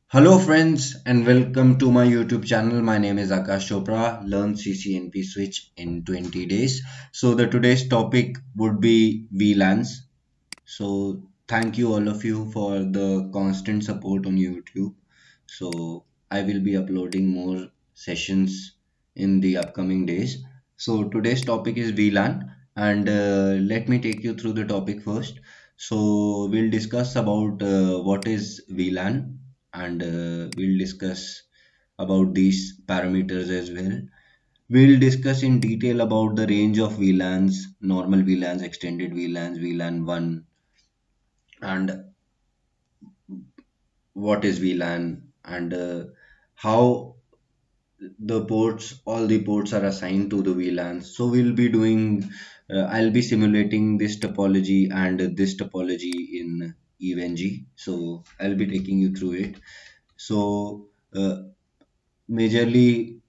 Hello, friends, and welcome to my YouTube channel. My name is Akash Chopra. Learn CCNP Switch in 20 days. So, the today's topic would be VLANs. So, thank you all of you for the constant support on YouTube. So, I will be uploading more sessions in the upcoming days. So, today's topic is VLAN, and let me take you through the topic first. So, we'll discuss about what is VLAN, and we'll discuss about these parameters as well. We'll discuss in detail about the range of VLANs, normal VLANs, extended VLANs, VLAN 1, and what is VLAN, and how all the ports are assigned to the VLANs. So we'll be doing, I'll be simulating this topology and this topology in EVNG. So I'll be taking you through it. So majorly,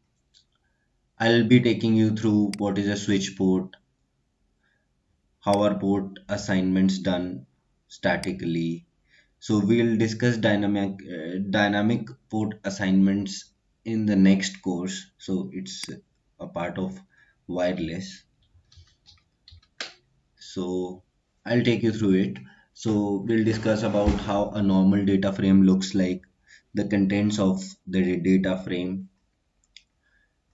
I'll be taking you through what is a switch port, how are port assignments done statically. So we'll discuss dynamic port assignments in the next course. So it's a part of wireless. So I'll take you through it. So we'll discuss about how a normal data frame looks like, the contents of the data frame.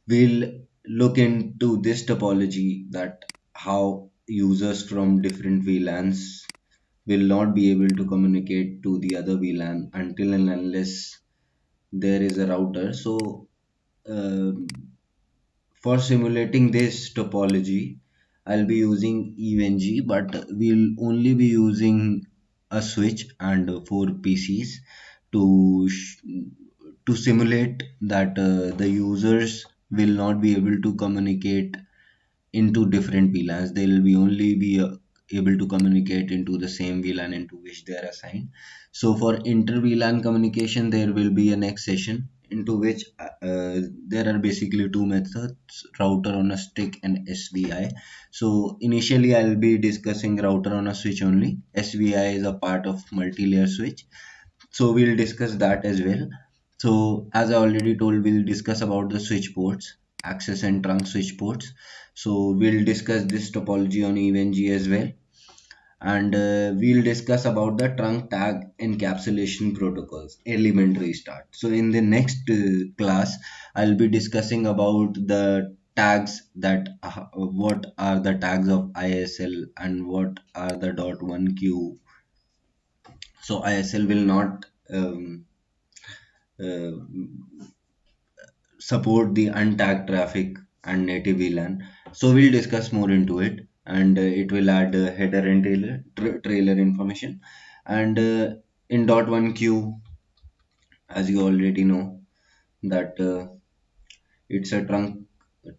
We'll look into this topology, that how users from different VLANs will not be able to communicate to the other VLAN until and unless there is a router. So um for simulating this topology, I'll be using EVNG, but we'll only be using a switch and four PCs to to simulate that the users will not be able to communicate into different VLANs. They'll be only be able to communicate into the same VLAN into which they are assigned. So for inter VLAN communication, there will be a next session into which there are basically two methods: router on a stick and SVI. So initially, I'll be discussing router on a switch only. SVI is a part of multi-layer switch, so we'll discuss that as well. So as I already told, we'll discuss about the switch ports, access and trunk switch ports. So we'll discuss this topology on EVNG as well, and we'll discuss about the trunk tag encapsulation protocols, elementary start. So in the next class, I'll be discussing about the tags, that what are the tags of ISL and what are the dot one q. So ISL will not uh, support the untagged traffic and native VLAN. So we'll discuss more into it, and it will add header and trailer information. And in dot one q, as you already know, that it's a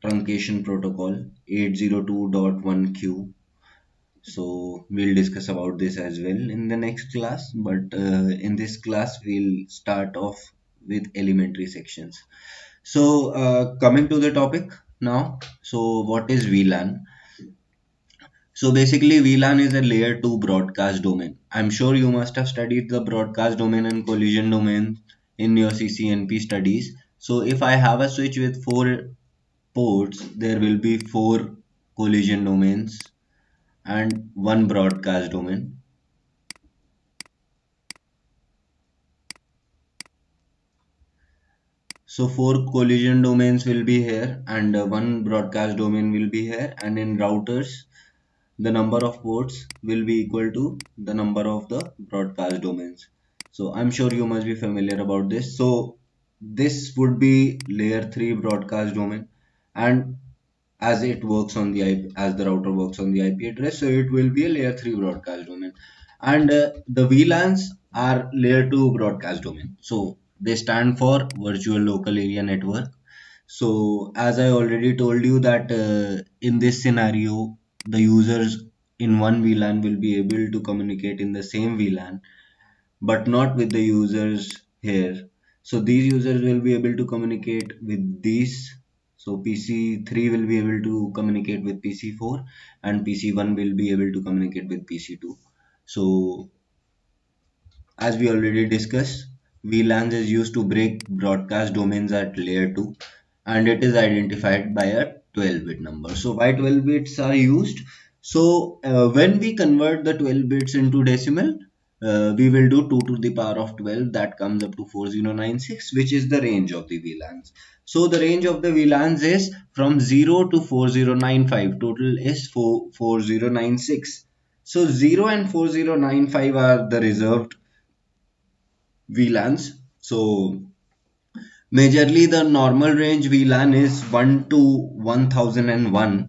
truncation protocol 802.1q. So we'll discuss about this as well in the next class. But in this class, we'll start off with elementary sections. So coming to the topic now, so what is VLAN? So basically VLAN is a layer 2 broadcast domain. I'm sure you must have studied the broadcast domain and collision domain in your CCNP studies. So if I have a switch with four ports, there will be four collision domains and one broadcast domain. So four collision domains will be here, and one broadcast domain will be here, and in routers the number of ports will be equal to the number of the broadcast domains. So I'm sure you must be familiar about this. So this would be layer 3 broadcast domain, and as it works on the IP, as the router works on the IP address, so it will be a layer 3 broadcast domain. And the VLANs are layer 2 broadcast domain. So they stand for virtual local area network. So as I already told you that in this scenario, the users in one VLAN will be able to communicate in the same VLAN, but not with the users here. So these users will be able to communicate with these. So PC3 will be able to communicate with PC4, and PC1 will be able to communicate with PC2. So as we already discussed, VLANs is used to break broadcast domains at layer 2, and it is identified by a 12-bit number. So why 12 bits are used? So when we convert the 12 bits into decimal, we will do 2 to the power of 12, that comes up to 4096, which is the range of the VLANs. So the range of the VLANs is from 0 to 4095, total is 4096. So 0 and 4095 are the reserved VLANs. So majorly the normal range VLAN is 1 to 1001,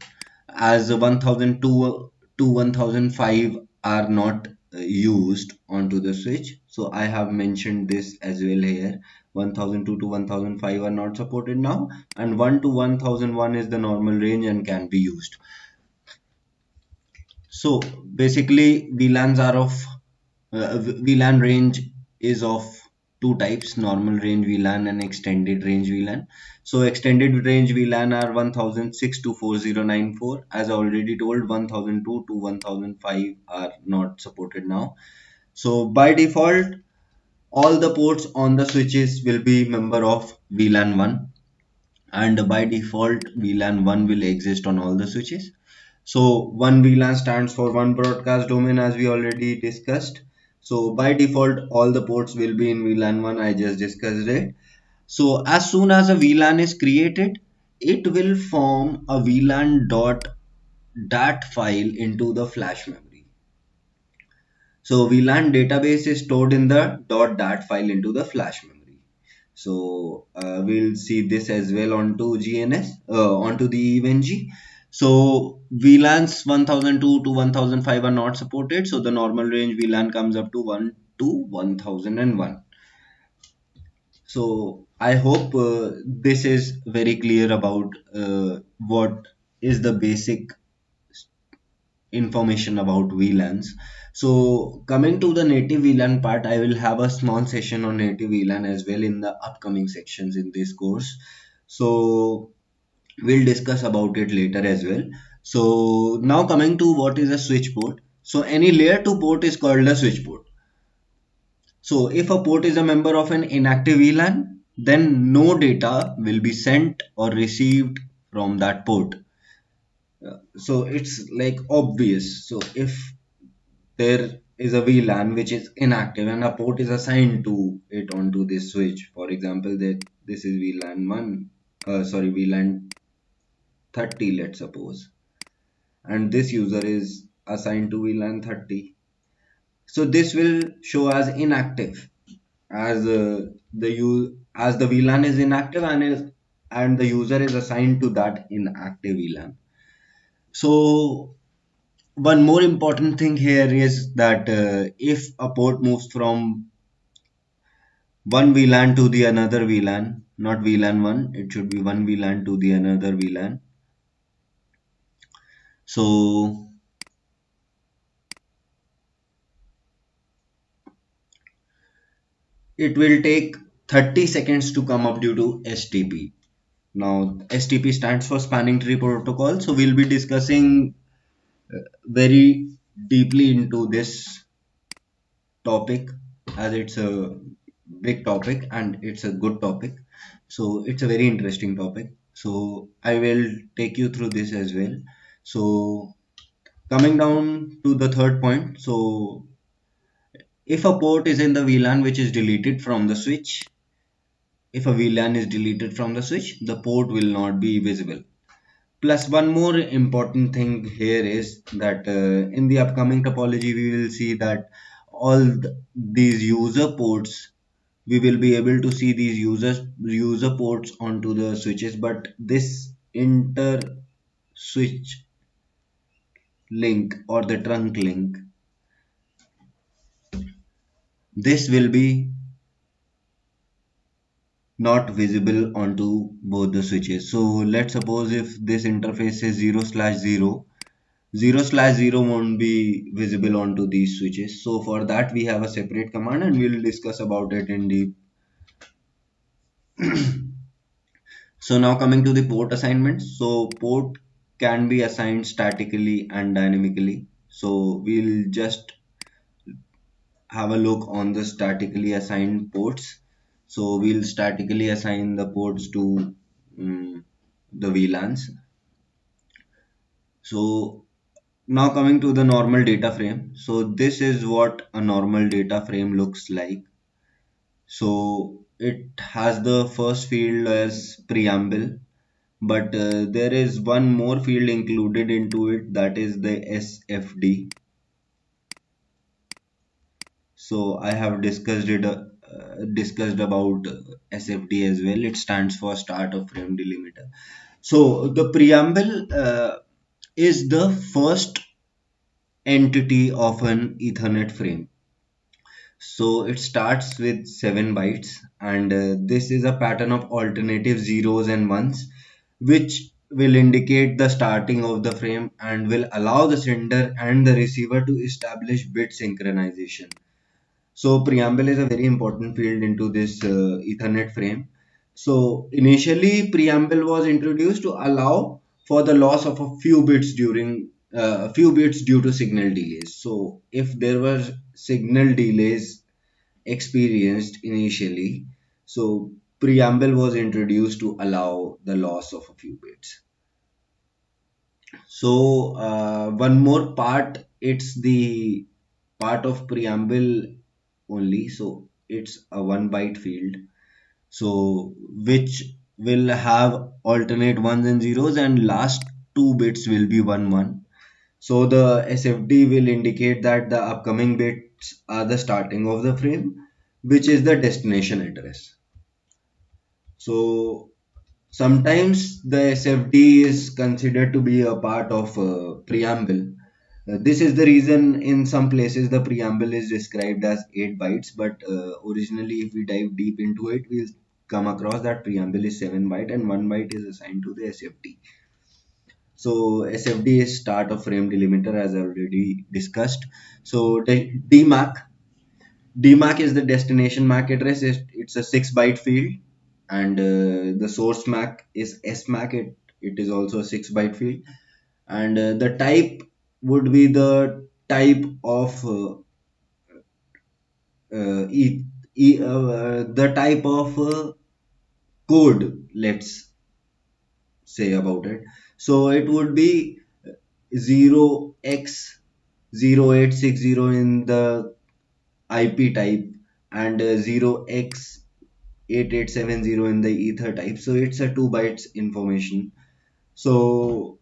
as 1002 to 1005 are not used onto the switch. So I have mentioned this as well here. 1002 to 1005 are not supported now, and 1 to 1001 is the normal range and can be used. So basically VLANs are of VLAN range is of two types: normal range VLAN and extended range VLAN. So extended range VLAN are 1006 to 4094. As I already told, 1002 to 1005 are not supported now. So by default, all the ports on the switches will be member of VLAN 1, and by default VLAN 1 will exist on all the switches. So one VLAN stands for one broadcast domain, as we already discussed. So by default all the ports will be in VLAN 1, I just discussed it. So as soon as a VLAN is created, it will form a VLAN dot dat file into the flash memory. So VLAN database is stored in the .dat file into the flash memory. So we'll see this as well onto GNS, onto the EVE-NG. So VLANs 1002 to 1005 are not supported. So the normal range VLAN comes up to 1 to 1001. So I hope this is very clear about what is the basic information about VLANs. So coming to the native VLAN part, I will have a small session on native VLAN as well in the upcoming sections in this course. So we'll discuss about it later as well. So now coming to what is a switch port. So any layer 2 port is called a switch port. So if a port is a member of an inactive VLAN, then no data will be sent or received from that port. So it's like obvious. So if there is a VLAN which is inactive and a port is assigned to it onto this switch, for example, that this is VLAN 1, sorry, VLAN 30, let's suppose, and this user is assigned to VLAN 30. So this will show as inactive, as as the VLAN is inactive and the user is assigned to that inactive VLAN. So one more important thing here is that if a port moves from one VLAN to the another VLAN, not VLAN 1, it should be one VLAN to the another VLAN. So it will take 30 seconds to come up due to STP. Now STP stands for spanning tree protocol. So we'll be discussing very deeply into this topic, as it's a big topic and it's a good topic. So it's a very interesting topic. So I will take you through this as well. So coming down to the third point. So if a port is in the VLAN which is deleted from the switch, if a VLAN is deleted from the switch, the port will not be visible. Plus one more important thing here is that in the upcoming topology we will see that these user ports, we will be able to see these user ports onto the switches, but this inter switch link or the trunk link, this will be not visible onto both the switches. So let's suppose if this interface is 0/0, 0/0 won't be visible onto these switches. So for that we have a separate command and we'll discuss about it in deep. So now coming to the port assignments. So port can be assigned statically and dynamically. So we'll just have a look on the statically assigned ports. So we'll statically assign the ports to the VLANs. So now coming to the normal data frame. So this is what a normal data frame looks like. So it has the first field as preamble, but there is one more field included into it, that is the SFD. So I have discussed about SFD as well. It stands for start of frame delimiter. So the preamble is the first entity of an Ethernet frame. So it starts with 7 bytes, and this is a pattern of alternative zeros and ones, which will indicate the starting of the frame and will allow the sender and the receiver to establish bit synchronization. So preamble is a very important field into this Ethernet frame. So initially preamble was introduced to allow for the loss of a few bits due to signal delays. So if there was signal delays experienced initially, so preamble was introduced to allow the loss of a few bits. So one more part, it's the part of preamble only. So it's a 1 byte field. So which will have alternate ones and zeros, and last 2 bits will be 1 1. So the SFD will indicate that the upcoming bits are the starting of the frame, which is the destination address. So sometimes the SFD is considered to be a part of preamble. This is the reason in some places the preamble is described as 8 bytes, but originally, if we dive deep into it, we'll come across that preamble is 7 byte and 1 byte is assigned to the SFD. So SFD is start of frame delimiter, as I already discussed. So the DMAC is the destination MAC address. It's a 6 byte field, and the source MAC is SMAC. It is also a 6 byte field, and the type would be the type of the type of code, let's say about it. So it would be 0x0860 in the IP type, and 0x8870 in the ether type. So it's a 2 bytes information. So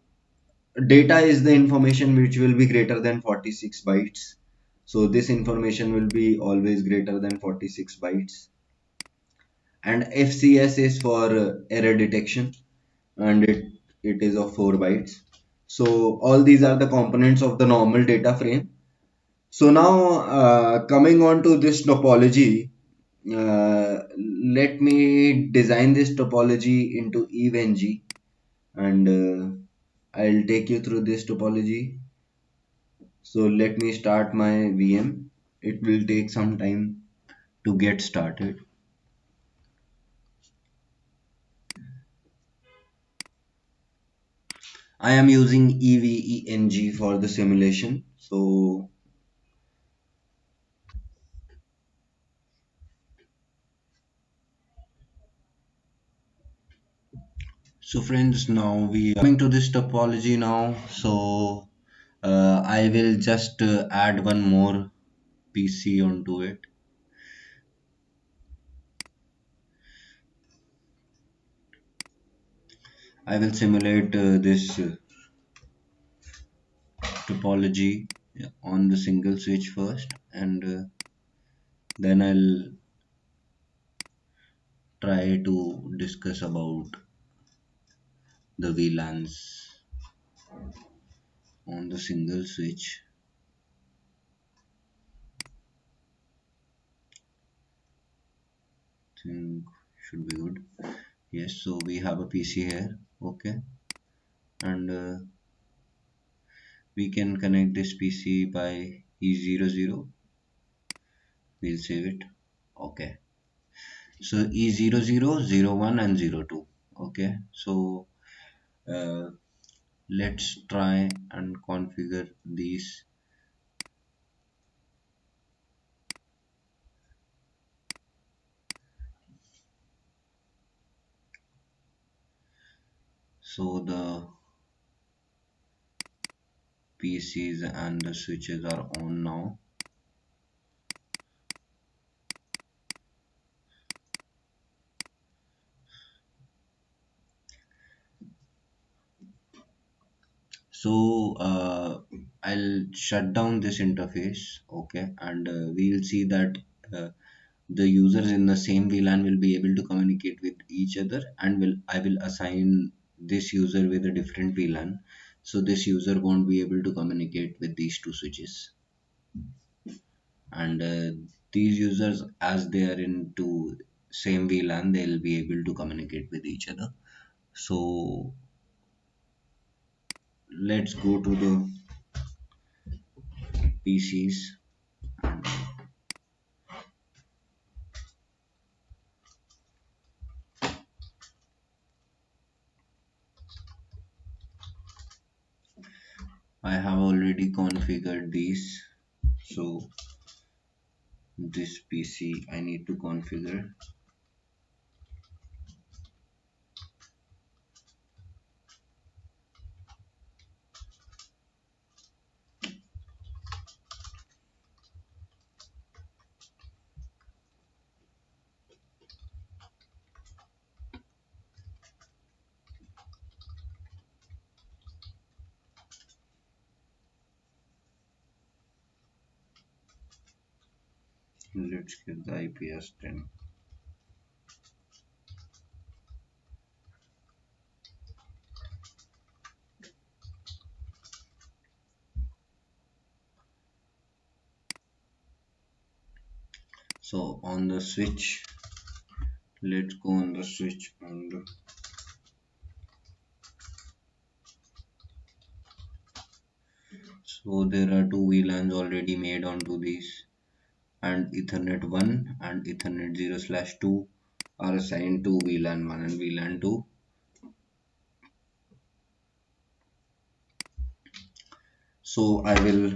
data is the information which will be greater than 46 bytes. So this information will be always greater than 46 bytes. And FCS is for error detection, and it is of 4 bytes. So all these are the components of the normal data frame. So now coming on to this topology, let me design this topology into EVE-NG, and I'll take you through this topology. So let me start my VM. It will take some time to get started. I am using EVE-NG for the simulation. So friends, now we are coming to this topology now. So I will just add one more PC onto it. I will simulate this topology on the single switch first, and then I'll try to discuss about the VLANs on the single switch. Think should be good. Yes, so we have a PC here. Okay, and we can connect this PC by E00. We'll save it. Okay, so E00, 01 and 02. Okay, so uh, let's try and configure these. So the PCs and the switches are on now. So I'll shut down this interface, okay, and we'll see that uh, the users in the same VLAN will be able to communicate with each other, and will I will assign this user with a different VLAN, so this user won't be able to communicate with these two switches, and these users, as they are into same VLAN, they'll be able to communicate with each other. So let's go to the PCs. I have already configured these, so this PC I need to configure. Let's give the IP as 10. So on the switch, let's go on the switch, and so there are two VLANs already made onto these, and Ethernet 1 and Ethernet 0/2 are assigned to VLAN 1 and VLAN 2. So I will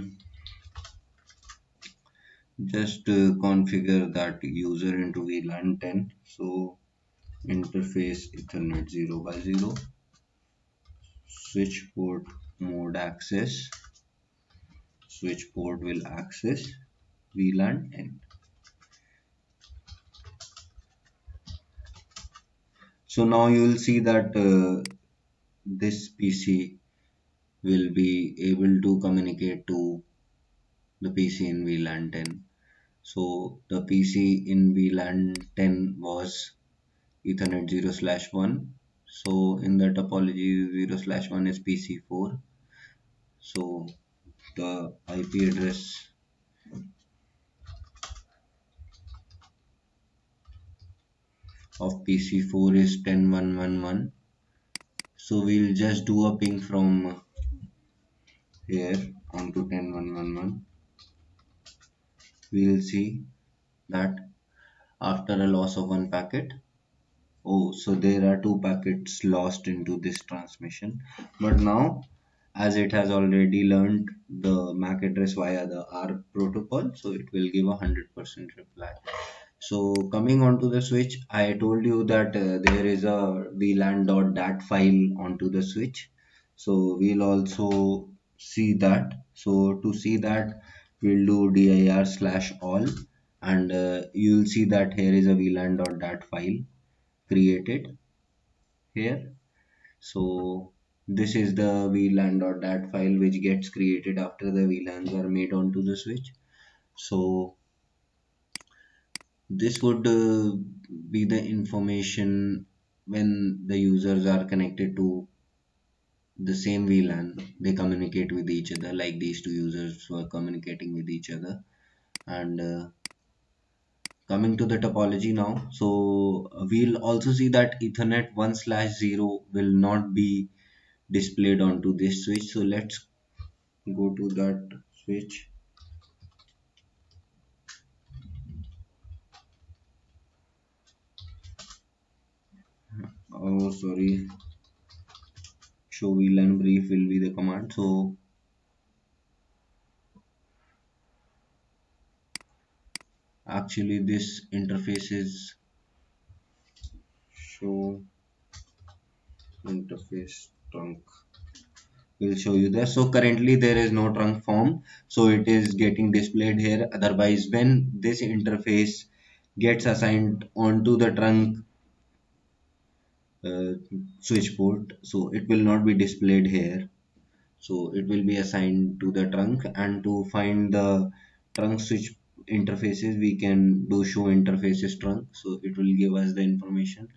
just configure that user into VLAN 10. So interface Ethernet 0/0, switch port mode access, switch port will access VLAN 10. So now you will see that this PC will be able to communicate to the PC in VLAN 10. So the PC in VLAN 10 was Ethernet 0/1. So in the topology 0/1 is PC4. So the IP address of PC4 is 10.1.1.1. So we'll just do a ping from here onto 10.1.1.1. We'll see that after a loss of one packet, oh, so there are two packets lost into this transmission. But now, as it has already learned the MAC address via the ARP protocol, so it will give 100% reply. So coming onto the switch, I told you that there is a VLAN.dat file onto the switch. So we'll also see that. So to see that, we'll do dir/all, and you'll see that here is a VLAN.dat file created here. So this is the VLAN.dat file which gets created after the VLANs are made onto the switch. So this would be the information when the users are connected to the same VLAN, they communicate with each other, like these two users were communicating with each other. And coming to the topology now, so we'll also see that Ethernet 1/0 will not be displayed onto this switch. So let's go to that switch. Oh, sorry, show VLAN brief will be the command. So actually this interface is show interface trunk will show you there. So currently there is no trunk form, so it is getting displayed here. Otherwise, when this interface gets assigned onto the trunk uh, switch port, so it will not be displayed here. So it will be assigned to the trunk, and to find the trunk switch interfaces we can do show interfaces trunk, so it will give us the information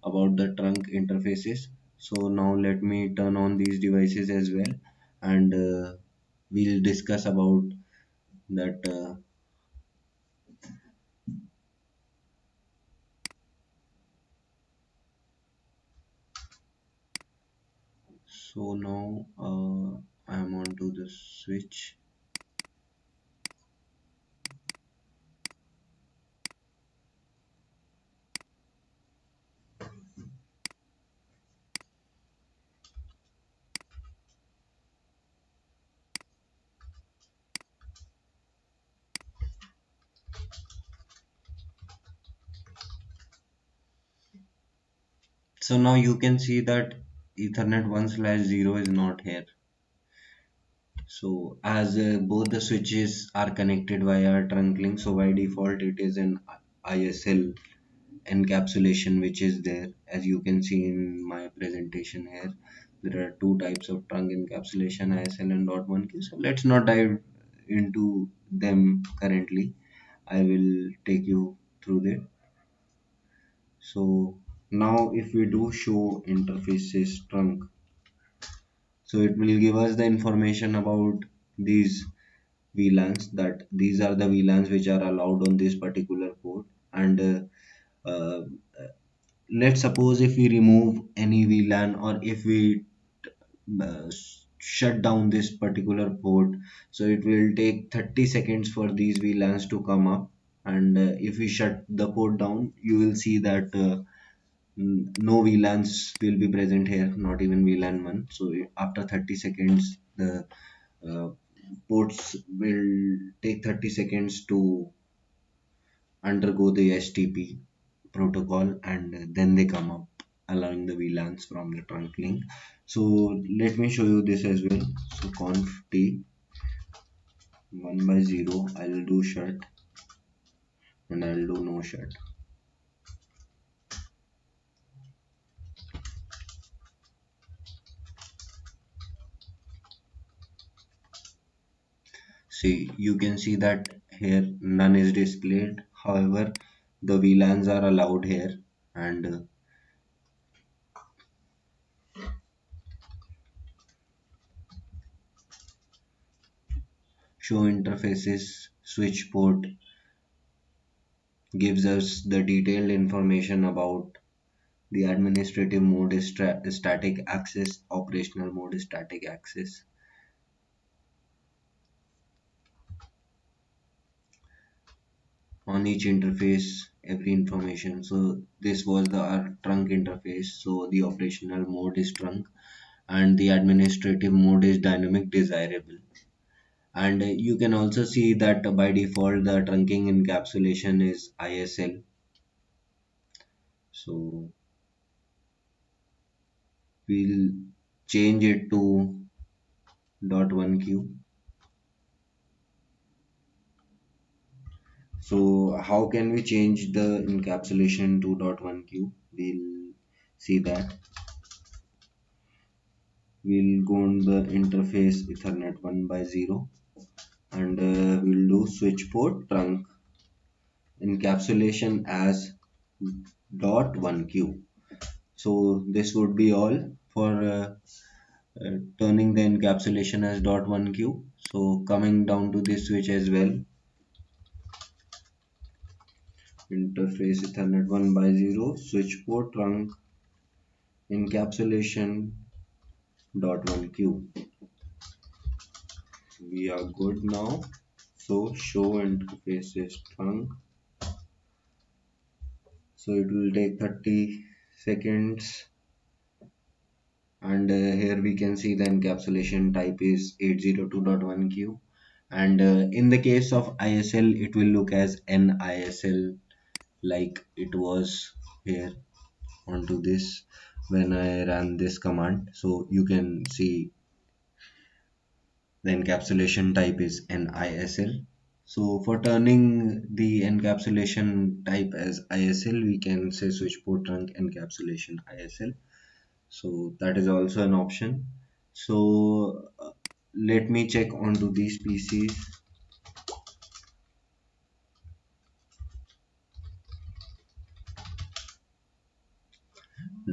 about the trunk interfaces. So now let me turn on these devices as well, and we'll discuss about that. So now I'm on to the switch. So now you can see that ethernet 1/0 is not here. So as both the switches are connected via trunk link, so by default it is an ISL encapsulation which is there. As you can see in my presentation here, there are two types of trunk encapsulation, ISL and .1q. So let's not dive into them currently. I will take you through that. So now if we do show interfaces trunk, so it will give us the information about these VLANs, that these are the VLANs which are allowed on this particular port. And uh, let's suppose if we remove any VLAN, or if we shut down this particular port, so it will take 30 seconds for these VLANs to come up. And if we shut the port down, you will see that no VLANs will be present here, not even VLAN 1. So after 30 seconds, the uh, ports will take 30 seconds to undergo the STP protocol, and then they come up, allowing the VLANs from the trunk link. So let me show you this as well. So conf t 1/0, I'll do shut, and I'll do no shut. See, you can see that here none is displayed. However, the VLANs are allowed here, and show interfaces switch port gives us the detailed information about the administrative mode is static access, operational mode is static access. On each interface, every information. So this was the our trunk interface. So the operational mode is trunk, and the administrative mode is dynamic desirable. And you can also see that by default the trunking encapsulation is ISL. So we'll change it to .1q. So how can we change the encapsulation to .1q? We'll see that. We'll go on the interface Ethernet 1/0, and we'll do switch port trunk encapsulation as .1q. So this would be all for turning the encapsulation as .1q. So coming down to this switch as well, interface Ethernet 1/0 switch port trunk encapsulation .1q. We are good now. So show interfaces trunk. So it will take 30 seconds, and here we can see the encapsulation type is 802.1q, and in the case of ISL it will look as NISL, like it was here onto this. when I ran this command. So you can see the encapsulation type is NISL. So for turning the encapsulation type as ISL, we can say switch port trunk encapsulation ISL. So that is also an option. So let me check onto these PCs.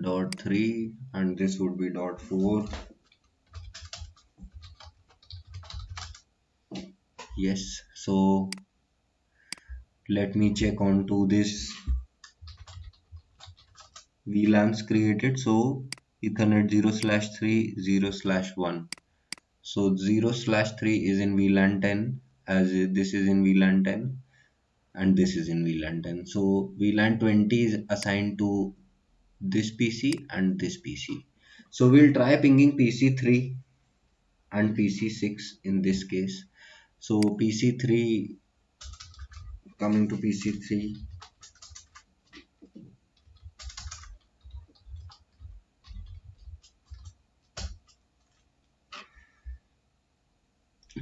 Dot 3 and this would be dot 4. Yes, so let me check onto this VLANs created. So Ethernet 0/3 0/1. So 0/3 is in VLAN 10, as this is in VLAN 10 and this is in VLAN 10. So VLAN 20 is assigned to this PC and this PC. So we'll try pinging PC3 and PC6 in this case. So PC3, coming to PC3,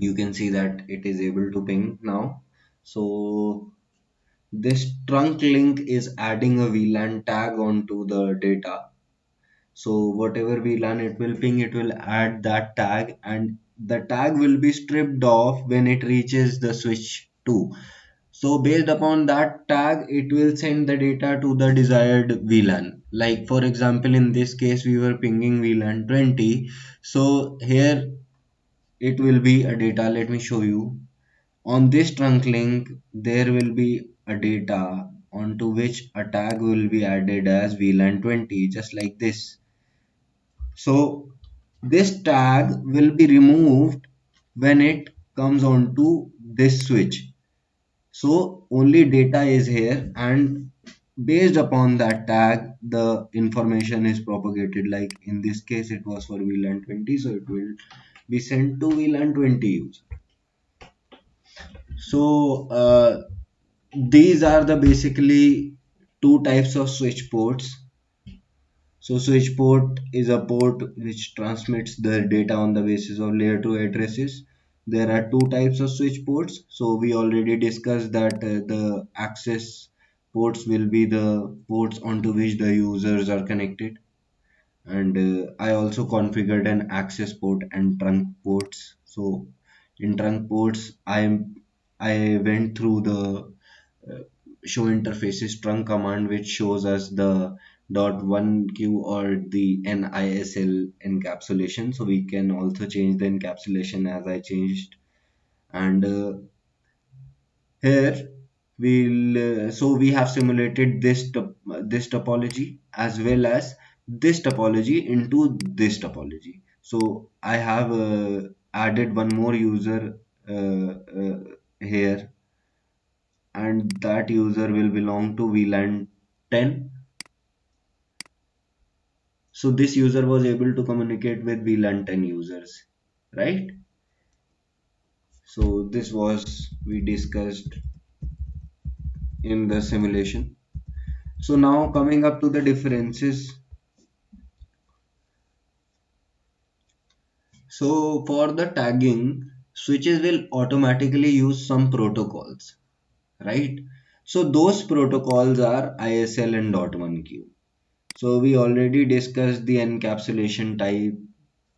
you can see that it is able to ping now. So this trunk link is adding a VLAN tag onto the data. So whatever VLAN it will ping, it will add that tag, and the tag will be stripped off when it reaches the switch 2. So based upon that tag, it will send the data to the desired VLAN. Like for example, in this case, we were pinging VLAN 20. So here it will be a data. Let me show you. On this trunk link, there will be a data onto which a tag will be added as VLAN 20, just like this. So this tag will be removed when it comes onto this switch. So only data is here, and based upon that tag, the information is propagated. Like in this case, it was for VLAN 20, so it will be sent to VLAN 20 user. So these are the basically two types of switch ports. So switch port is a port which transmits the data on the basis of layer 2 addresses. There are two types of switch ports. So we already discussed that the access ports will be the ports onto which the users are connected. And I also configured an access port and trunk ports. So in trunk ports, I went through the show interfaces trunk command, which shows us the .1q or the NISL encapsulation. So we can also change the encapsulation as I changed. And here so we have simulated this topology as well as this topology into this topology. So I have added one more user here, and that user will belong to VLAN 10. So this user was able to communicate with VLAN 10 users, right? So this was we discussed in the simulation. So now coming up to the differences. So for the tagging, switches will automatically use some protocols, right? So those protocols are ISL and .1q. So we already discussed the encapsulation type.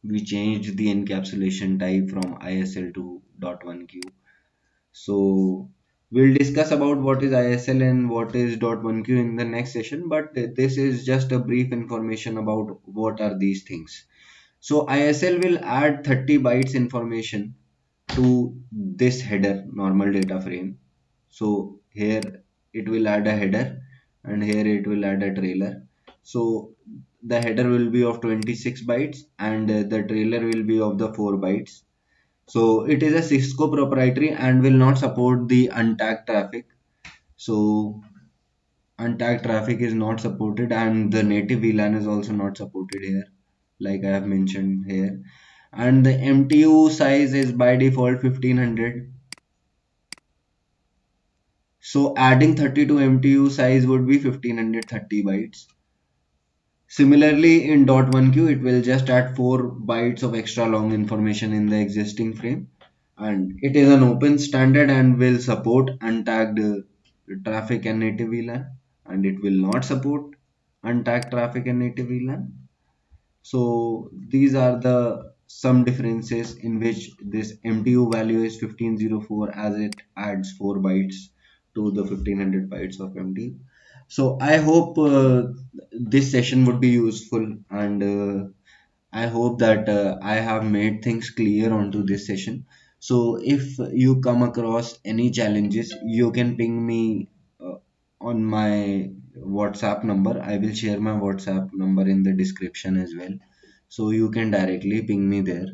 We changed the encapsulation type from ISL to .1q. So we'll discuss about what is ISL and what is .1q in the next session, but this is just a brief information about what are these things. So ISL will add 30 bytes information to this header normal data frame. So here it will add a header and here it will add a trailer. So the header will be of 26 bytes and the trailer will be of the 4 bytes. So it is a Cisco proprietary and will not support the untagged traffic. So untagged traffic is not supported and the native VLAN is also not supported here, like I have mentioned here. And the MTU size is by default 1500. So adding 30 to MTU size would be 1530 bytes. Similarly, in .1q, it will just add 4 bytes of extra long information in the existing frame. And it is an open standard and will support untagged traffic and native VLAN. And it will not support untagged traffic and native VLAN. So these are the some differences in which this MTU value is 1504 as it adds 4 bytes to the 1500 bytes of MTU. So I hope this session would be useful, and I hope that I have made things clear onto this session. So if you come across any challenges, you can ping me on my WhatsApp number. I will share my WhatsApp number in the description as well. So you can directly ping me there.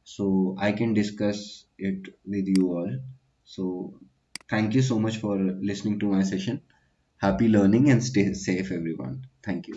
So I can discuss it with you all. So thank you so much for listening to my session. Happy learning and stay safe, everyone. Thank you.